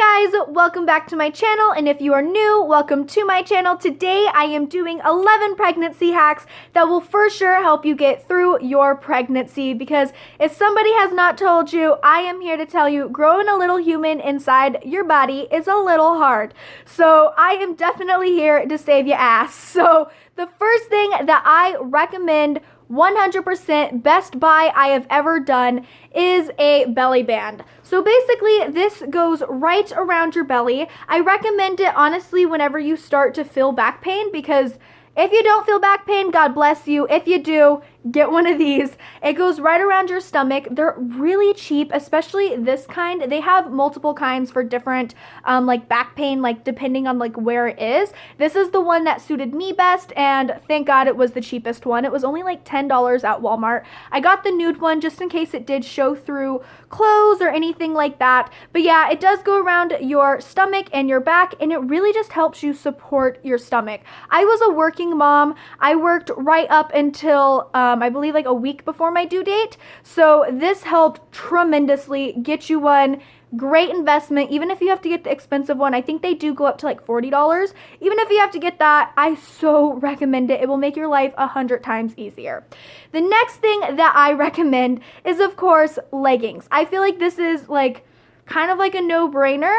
Hey guys, welcome back to my channel, and if you are new, welcome to my channel. Today I am doing 11 pregnancy hacks that will for sure help you get through your pregnancy, because if somebody has not told you, I am here to tell you growing a little human inside your body is a little hard. So I am definitely here to save your ass. So the first thing that I recommend 100% best buy I have ever done is a belly band. So basically this goes right around your belly. I recommend it honestly whenever you start to feel back pain, because if you don't feel back pain, God bless you. If you do, get one of these. It goes right around your stomach. They're really cheap, especially this kind. They have multiple kinds for different like back pain, like depending on like where it is. This is the one that suited me best, and thank God it was the cheapest one. It was only like $10 at Walmart. I got the nude one just in case it did show through clothes or anything like that. But yeah, it does go around your stomach and your back, and it really just helps you support your stomach. I was a working mom. I worked right up until I believe like a week before my due date. So this helped tremendously. Get you one. Great investment. Even if you have to get the expensive one, I think they do go up to like $40. Even if you have to get that, I so recommend it. It will make your life 100 times easier. The next thing that I recommend is, of course, leggings. I feel like this is like kind of like a no-brainer.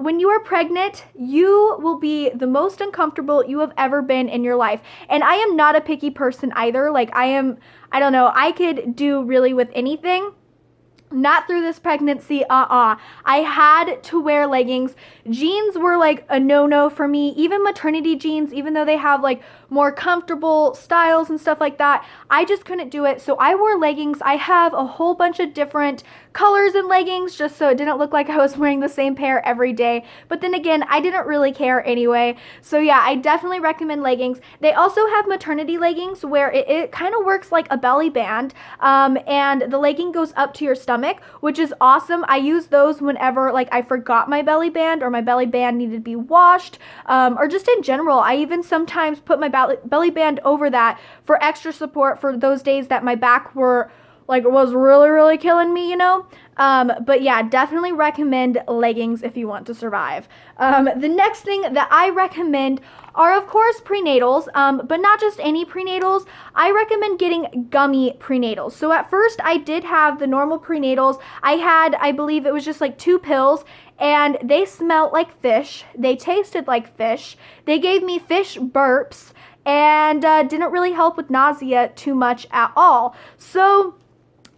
When you are pregnant, you will be the most uncomfortable you have ever been in your life. And I am not a picky person either. Like I don't know, I could do really with anything. Not through this pregnancy, I had to wear leggings. Jeans were like a no-no for me. Even maternity jeans, even though they have like more comfortable styles and stuff like that, I just couldn't do it. So I wore leggings. I have a whole bunch of different colors in leggings just so it didn't look like I was wearing the same pair every day. But then again, I didn't really care anyway. So yeah, I definitely recommend leggings. They also have maternity leggings where it kind of works like a belly band, and the legging goes up to your stomach, which is awesome. I use those whenever like I forgot my belly band or my belly band needed to be washed, or just in general. I even sometimes put my belly band over that for extra support for those days that my back was really killing me, you know? But yeah, definitely recommend leggings if you want to survive. The next thing that I recommend are, of course, prenatals, but not just any prenatals. I recommend getting gummy prenatals. So at first I did have the normal prenatals. I had, I believe it was just like 2 pills, and they smelled like fish. They tasted like fish. They gave me fish burps, and didn't really help with nausea too much at all. So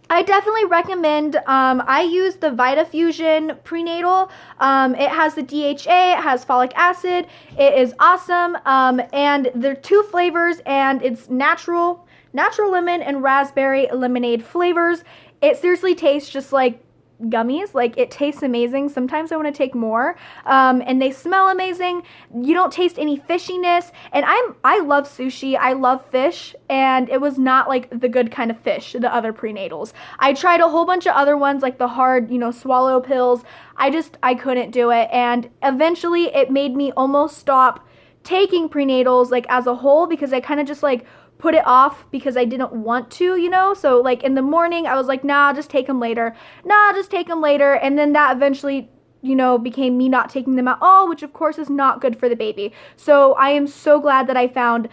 I definitely recommend, I use the VitaFusion prenatal. It has the DHA, it has folic acid. It is awesome. And there are 2 flavors, and it's natural lemon and raspberry lemonade flavors. It seriously tastes just like gummies. Like, it tastes amazing. Sometimes I want to take more, and they smell amazing. You don't taste any fishiness, and I love sushi. I love fish, and it was not like the good kind of fish, the other prenatals. I tried a whole bunch of other ones, like the hard, swallow pills. I couldn't do it, and eventually it made me almost stop taking prenatals like as a whole, because I kind of just like put it off because I didn't want to, so like in the morning I was like, nah, just take them later. And then that eventually, became me not taking them at all, which of course is not good for the baby. So I am so glad that I found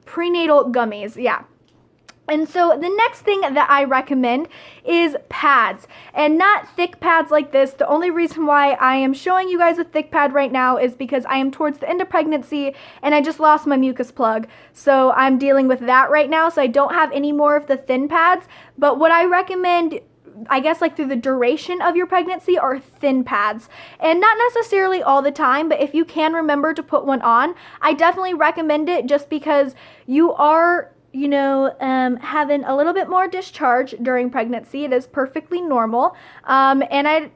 prenatal gummies. Yeah. And so the next thing that I recommend is pads, and not thick pads like this. The only reason why I am showing you guys a thick pad right now is because I am towards the end of pregnancy and I just lost my mucus plug. So I'm dealing with that right now. So I don't have any more of the thin pads. But what I recommend, I guess, like through the duration of your pregnancy, are thin pads, and not necessarily all the time, but if you can remember to put one on, I definitely recommend it, just because you are having a little bit more discharge during pregnancy. It is perfectly normal. And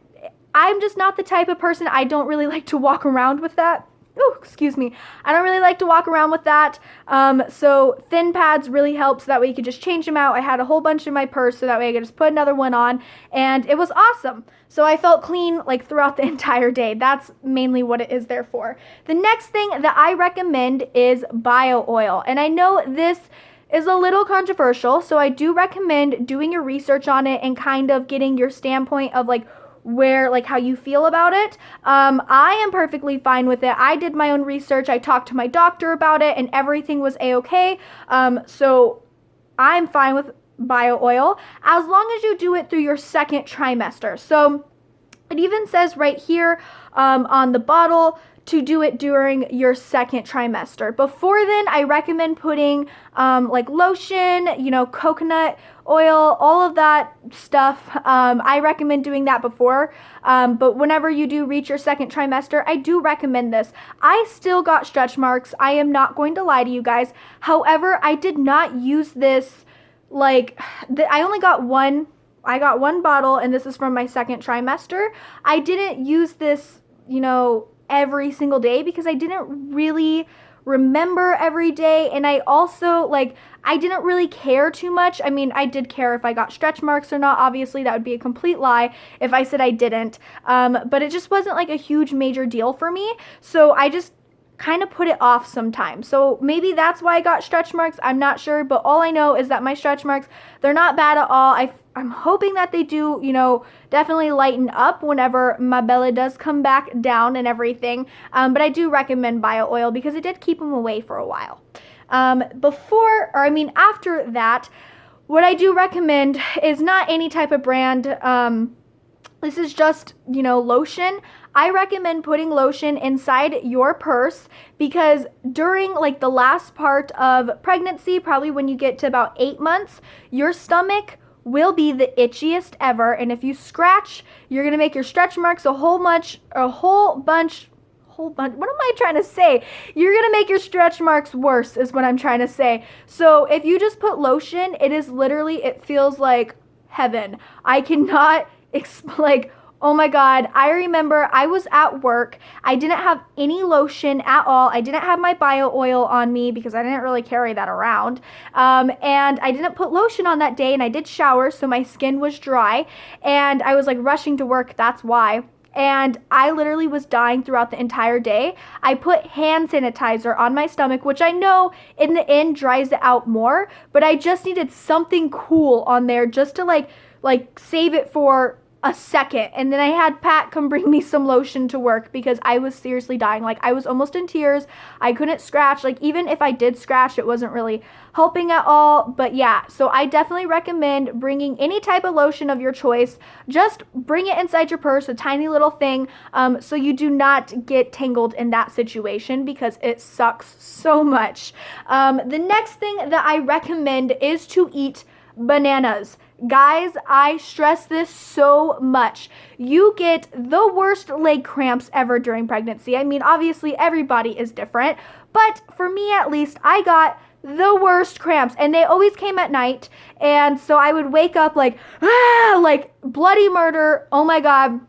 I'm just not the type of person, I don't really like to walk around with that. Oh, excuse me. I don't really like to walk around with that. So thin pads really help, so that way you could just change them out. I had a whole bunch in my purse, so that way I could just put another one on, and it was awesome. So I felt clean like throughout the entire day. That's mainly what it is there for. The next thing that I recommend is bio oil. And I know this is a little controversial, so I do recommend doing your research on it and kind of getting your standpoint of like where, like, how you feel about it. I am perfectly fine with it. I did my own research. I talked to my doctor about it and everything was a-okay. So I'm fine with bio oil as long as you do it through your second trimester. So it even says right here on the bottle to do it during your second trimester. Before then, I recommend putting like lotion, you know, coconut oil, all of that stuff. I recommend doing that before. But whenever you do reach your second trimester, I do recommend this. I still got stretch marks. I am not going to lie to you guys. However, I did not use this, like, I only got one. I got one bottle, and this is from my second trimester. I didn't use this, you know, every single day because I didn't really remember every day, and I also, like, I didn't really care too much. I mean, I did care if I got stretch marks or not. Obviously, that would be a complete lie if I said I didn't, but it just wasn't like a huge major deal for me, so I just kind of put it off sometimes. So maybe that's why I got stretch marks. I'm not sure, but all I know is that my stretch marks, they're not bad at all. I'm hoping that they do, you know, definitely lighten up whenever my belly does come back down and everything. But I do recommend bio oil because it did keep them away for a while. After that, what I do recommend is not any type of brand. This is just, you know, lotion. I recommend putting lotion inside your purse because during, like, the last part of pregnancy, probably when you get to about 8 months, your stomach will be the itchiest ever, and if you scratch, you're gonna make your stretch marks a whole bunch, what am I trying to say? You're gonna make your stretch marks worse is what I'm trying to say. So if you just put lotion, it is literally, it feels like heaven. I cannot like, oh my God, I remember I was at work. I didn't have any lotion at all. I didn't have my bio oil on me because I didn't really carry that around. And I didn't put lotion on that day, and I did shower, so my skin was dry. And I was like rushing to work, that's why. And I literally was dying throughout the entire day. I put hand sanitizer on my stomach, which I know in the end dries it out more, but I just needed something cool on there just to like save it for a second. And then I had Pat come bring me some lotion to work because I was seriously dying. Like, I was almost in tears. I couldn't scratch. Like, even if I did scratch, it wasn't really helping at all. But yeah, so I definitely recommend bringing any type of lotion of your choice. Just bring it inside your purse, a tiny little thing, so you do not get tangled in that situation because it sucks so much. The next thing that I recommend is to eat bananas. Guys, I stress this so much. You get the worst leg cramps ever during pregnancy. I mean, obviously everybody is different, but for me at least, I got the worst cramps, and they always came at night, and so I would wake up like bloody murder. Oh my God.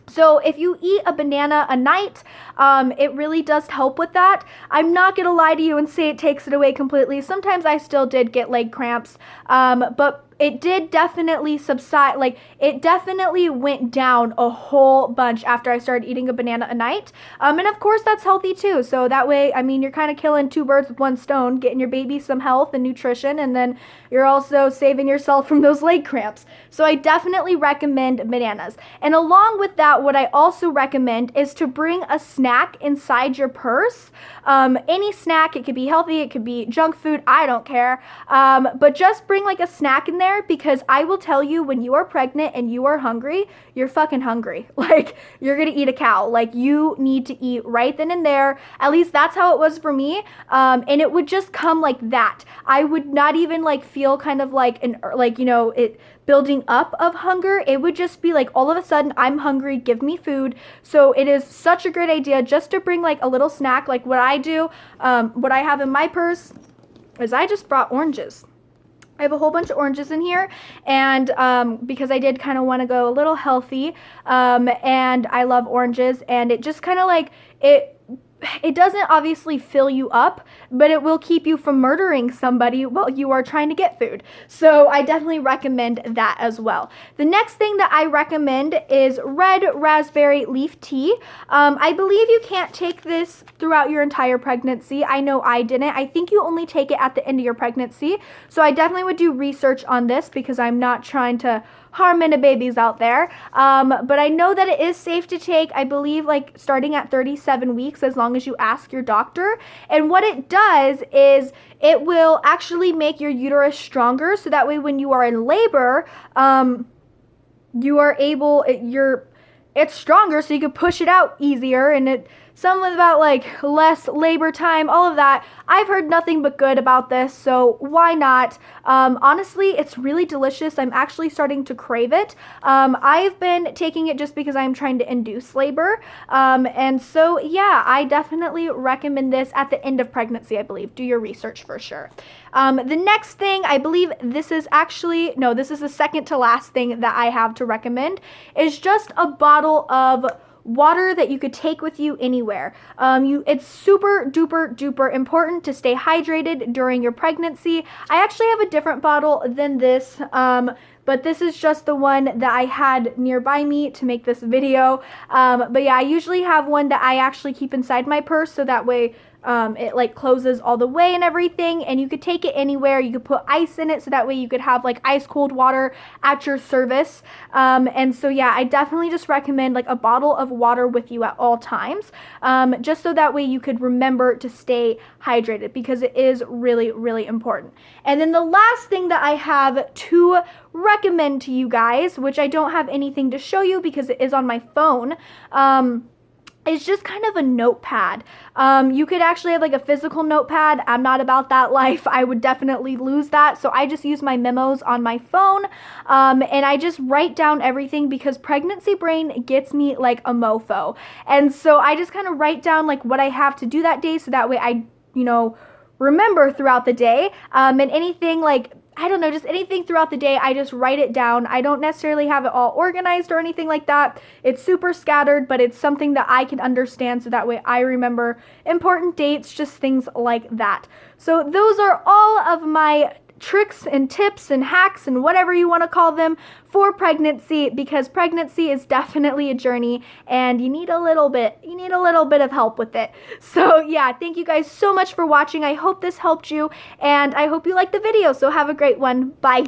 So if you eat a banana a night, it really does help with that. I'm not going to lie to you and say it takes it away completely. Sometimes I still did get leg cramps, but it did definitely subside. Like, it definitely went down a whole bunch after I started eating a banana a night. And of course that's healthy too. So that way, I mean, you're kind of killing two birds with one stone, getting your baby some health and nutrition, and then you're also saving yourself from those leg cramps. So I definitely recommend bananas. And along with that, what I also recommend is to bring a snack inside your purse. Any snack, it could be healthy, it could be junk food, I don't care. But just bring like a snack in there, because I will tell you, when you are pregnant and you are hungry, you're fucking hungry. Like, you're gonna eat a cow. Like, you need to eat right then and there. At least that's how it was for me. And it would just come like that. I would not even like feel kind of like it building up of hunger. It would just be like, all of a sudden, I'm hungry, give me food. So it is such a great idea just to bring like a little snack. Like what I do, what I have in my purse is I just brought oranges. I have a whole bunch of oranges in here, and because I did kind of want to go a little healthy, and I love oranges, and it just kind of like, it doesn't obviously fill you up, but it will keep you from murdering somebody while you are trying to get food. So I definitely recommend that as well. The next thing that I recommend is red raspberry leaf tea. I believe you can't take this throughout your entire pregnancy. I know I didn't. I think you only take it at the end of your pregnancy. So I definitely would do research on this because I'm not trying to harm any babies out there. But I know that it is safe to take, I believe, like starting at 37 weeks, as long as you ask your doctor. And what it does is it will actually make your uterus stronger, so that way when you are in labor, you are able, it's stronger, so you can push it out easier, and something about like less labor time, all of that. I've heard nothing but good about this, so why not? Honestly, it's really delicious. I'm actually starting to crave it. I've been taking it just because I'm trying to induce labor. And so yeah, I definitely recommend this at the end of pregnancy, I believe. Do your research for sure. The next thing, I believe this is actually, no, this is the second to last thing that I have to recommend, is just a bottle of water that you could take with you anywhere. It's super duper important to stay hydrated during your pregnancy. I actually have a different bottle than this, but this is just the one that I had nearby me to make this video. But yeah, I usually have one that I actually keep inside my purse, so that way it like closes all the way and everything, and you could take it anywhere. You could put ice in it, so that way you could have like ice cold water at your service. And so yeah, I definitely just recommend like a bottle of water with you at all times, just so that way you could remember to stay hydrated, because it is really important. And then the last thing that I have to recommend to you guys, which I don't have anything to show you because it is on my phone, it's just kind of a notepad. You could actually have like a physical notepad. I'm not about that life. I would definitely lose that. So I just use my memos on my phone, and I just write down everything, because pregnancy brain gets me like a mofo. And so I just kind of write down like what I have to do that day, so that way I, remember throughout the day. And anything like, I don't know, just anything throughout the day, I just write it down. I don't necessarily have it all organized or anything like that. It's super scattered, but it's something that I can understand, so that way I remember important dates, just things like that. So those are all of my tricks and tips and hacks and whatever you want to call them for pregnancy, because pregnancy is definitely a journey, and you need a little bit of help with it. So yeah, thank you guys so much for watching. I hope this helped you, and I hope you liked the video. So have a great one. Bye.